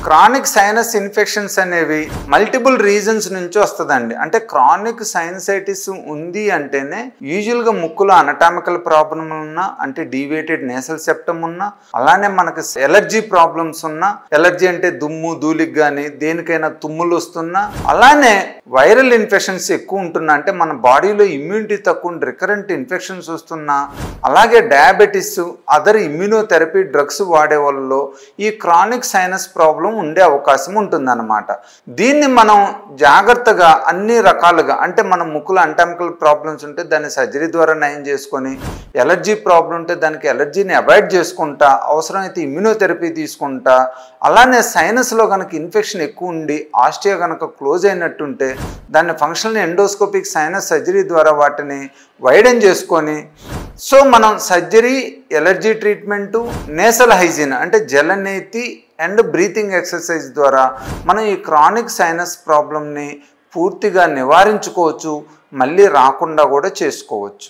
Chronic sinus infections అనేవి multiple reasons నుంచి వస్తుందండి. అంటే క్రానిక్ సైనసైటిస్ ఉంది అంటేనే యూజువల్గా ముక్కులో అనటామికల్ ప్రాబ్లం ఉన్నా, అంటే డీవియేటెడ్ నేసల్ సెప్టమ్ ఉన్నా, అలానే మనకి ఎలర్జీ ప్రాబ్లమ్స్ ఉన్నా, ఎలర్జీ అంటే దుమ్ము ధూళికి కానీ దేనికైనా తుమ్ములు వస్తున్నా, అలానే వైరల్ ఇన్ఫెక్షన్స్ ఎక్కువ ఉంటున్నా, అంటే మన బాడీలో ఇమ్యూనిటీ తక్కువ రికరెంట్ ఇన్ఫెక్షన్స్ వస్తున్నా, అలాగే డయాబెటీస్, అదర్ ఇమ్యూనోథెరపీ డ్రగ్స్ వాడే వాళ్ళలో ఈ క్రానిక్ సైనస్ ప్రాబ్లం ఉండే అవకాశం ఉంటుందన్నమాట. దీన్ని మనం జాగ్రత్తగా అన్ని రకాలుగా, అంటే మన ముక్కులో అంటామికల్ ప్రాబ్లమ్స్ ఉంటే దాన్ని సర్జరీ ద్వారా నయం చేసుకొని, ఎలర్జీ ప్రాబ్లం ఉంటే దానికి ఎలర్జీని అవాయిడ్ చేసుకుంటా, అవసరమైతే ఇమ్యూనోథెరపీ తీసుకుంటా, అలానే సైనస్లో కనుక ఇన్ఫెక్షన్ ఎక్కువ ఉండి ఆస్టియా కనుక క్లోజ్ అయినట్టుంటే దాన్ని ఫంక్షనల్ ఎండోస్కోపిక్ సైనస్ సర్జరీ ద్వారా వాటిని వైడెన్ చేసుకొని, సో మనం surgery, allergy treatment, nasal hygiene అంటే జలనేతి అండ్ బ్రీతింగ్ ఎక్సర్సైజ్ ద్వారా మనం ఈ క్రానిక్ సైనస్ ప్రాబ్లమ్ని పూర్తిగా నివారించుకోవచ్చు, మళ్ళీ రాకుండా కూడా చేసుకోవచ్చు.